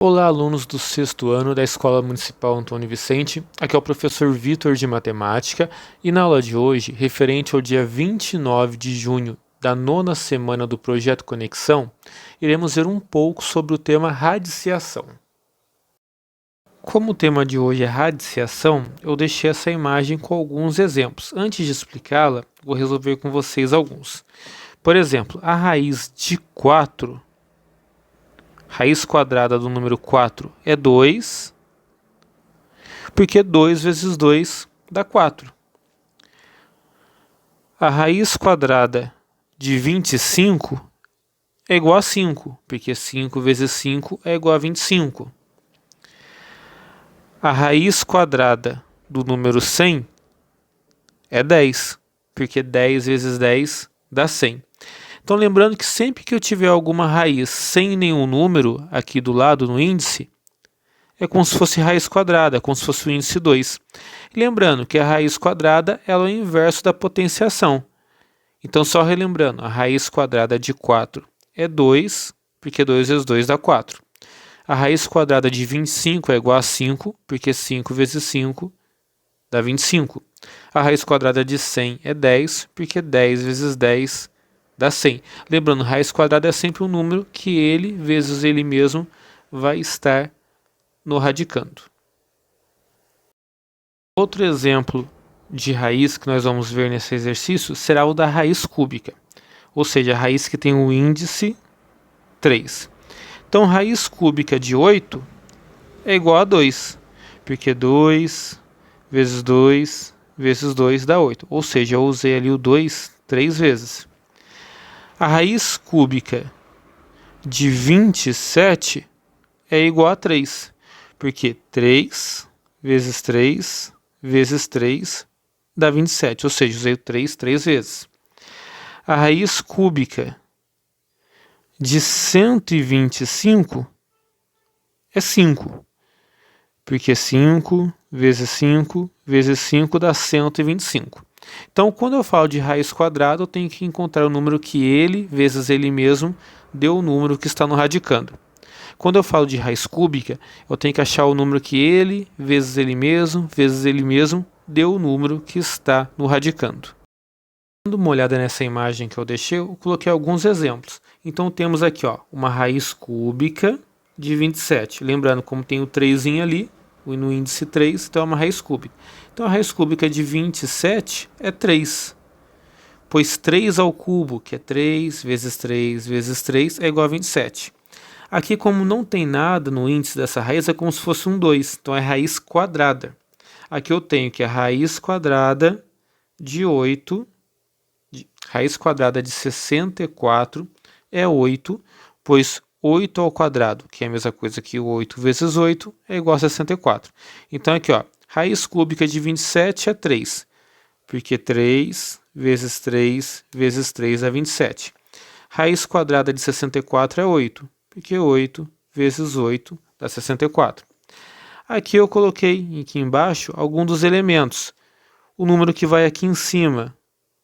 Olá, alunos do sexto ano da Escola Municipal Antônio Vicente. Aqui é o professor Vitor de Matemática e na aula de hoje, referente ao dia 29 de junho da nona semana do Projeto Conexão, iremos ver um pouco sobre o tema radiciação. Como o tema de hoje é radiciação, eu deixei essa imagem com alguns exemplos. Antes de explicá-la, vou resolver com vocês alguns. Por exemplo, a raiz de 4... Raiz quadrada do número 4 é 2, porque 2 vezes 2 dá 4. A raiz quadrada de 25 é igual a 5, porque 5 vezes 5 é igual a 25. A raiz quadrada do número 100 é 10, porque 10 vezes 10 dá 100. Então, lembrando que sempre que eu tiver alguma raiz sem nenhum número aqui do lado no índice, é como se fosse raiz quadrada, como se fosse o índice 2. E lembrando que a raiz quadrada ela é o inverso da potenciação. Então, só relembrando, a raiz quadrada de 4 é 2, porque 2 vezes 2 dá 4. A raiz quadrada de 25 é igual a 5, porque 5 vezes 5 dá 25. A raiz quadrada de 100 é 10, porque 10 vezes 10 dá 100. Lembrando, raiz quadrada é sempre um número que ele vezes ele mesmo vai estar no radicando. Outro exemplo de raiz que nós vamos ver nesse exercício será o da raiz cúbica, ou seja, a raiz que tem o índice 3. Então, raiz cúbica de 8 é igual a 2, porque 2 vezes 2 vezes 2 dá 8, ou seja, eu usei ali o 2 3 vezes. A raiz cúbica de 27 é igual a 3, porque 3 vezes 3 vezes 3 dá 27, ou seja, usei o 3 3 vezes. A raiz cúbica de 125 é 5, porque 5 vezes 5 vezes 5 dá 125. Então, quando eu falo de raiz quadrada, eu tenho que encontrar o número que ele, vezes ele mesmo, deu o número que está no radicando. Quando eu falo de raiz cúbica, eu tenho que achar o número que ele, vezes ele mesmo, deu o número que está no radicando. Dando uma olhada nessa imagem que eu deixei, eu coloquei alguns exemplos. Então, temos aqui uma raiz cúbica de 27. Lembrando, como tem o 3 ali, no índice 3, então é uma raiz cúbica. Então, a raiz cúbica de 27 é 3, pois 3 ao cubo, que é 3 vezes 3 vezes 3, é igual a 27. Aqui, como não tem nada no índice dessa raiz, é como se fosse um 2, então é raiz quadrada. Aqui eu tenho que a raiz quadrada de 8, raiz quadrada de 64 é 8, pois 8 ao quadrado, que é a mesma coisa que o 8 vezes 8, é igual a 64. Então, aqui, raiz cúbica de 27 é 3, porque 3 vezes 3 vezes 3 é 27. Raiz quadrada de 64 é 8, porque 8 vezes 8 dá 64. Aqui eu coloquei, aqui embaixo, alguns dos elementos. O número que vai aqui em cima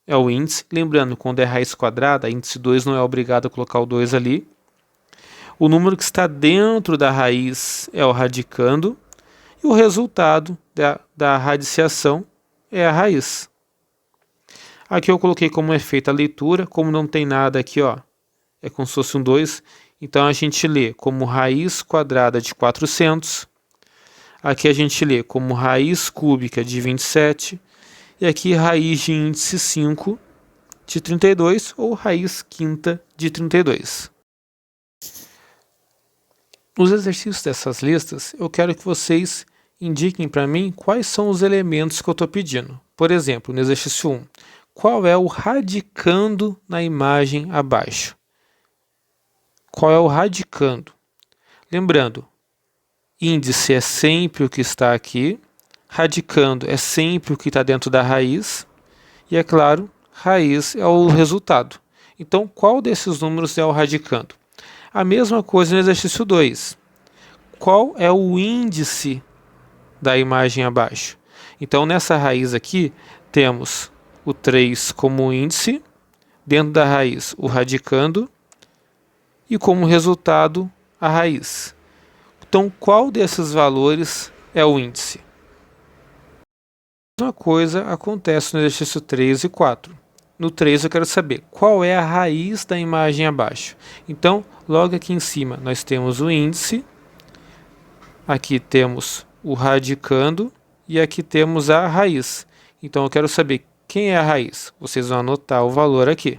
é o índice. Lembrando, quando é raiz quadrada, índice 2 não é obrigado a colocar o 2 ali. O número que está dentro da raiz é o radicando. E o resultado da radiciação é a raiz. Aqui eu coloquei como é feita a leitura. Como não tem nada aqui, é como se fosse um 2. Então, a gente lê como raiz quadrada de 400. Aqui a gente lê como raiz cúbica de 27. E aqui raiz de índice 5 de 32 ou raiz quinta de 32. Nos exercícios dessas listas, eu quero que vocês indiquem para mim quais são os elementos que eu estou pedindo. Por exemplo, no exercício 1, qual é o radicando na imagem abaixo? Qual é o radicando? Lembrando, índice é sempre o que está aqui, radicando é sempre o que está dentro da raiz, e é claro, raiz é o resultado. Então, qual desses números é o radicando? A mesma coisa no exercício 2. Qual é o índice da imagem abaixo? Então, nessa raiz aqui, temos o 3 como índice, dentro da raiz o radicando, e como resultado, a raiz. Então, qual desses valores é o índice? A mesma coisa acontece no exercício 3 e 4. No 3 eu quero saber qual é a raiz da imagem abaixo. Então, logo aqui em cima nós temos o índice, aqui temos o radicando e aqui temos a raiz. Então eu quero saber quem é a raiz. Vocês vão anotar o valor aqui.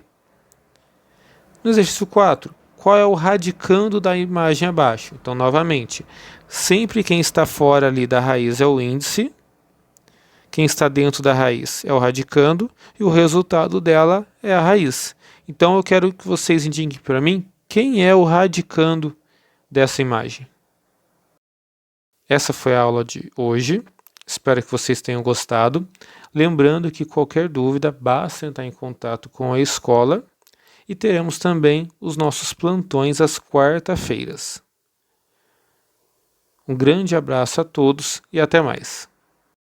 No exercício 4, qual é o radicando da imagem abaixo? Então, novamente, sempre quem está fora ali da raiz é o índice, quem está dentro da raiz é o radicando e o resultado dela é a raiz. Então eu quero que vocês indiquem para mim quem é o radicando dessa imagem. Essa foi a aula de hoje. Espero que vocês tenham gostado. Lembrando que qualquer dúvida, basta entrar em contato com a escola e teremos também os nossos plantões às quarta-feiras. Um grande abraço a todos e até mais.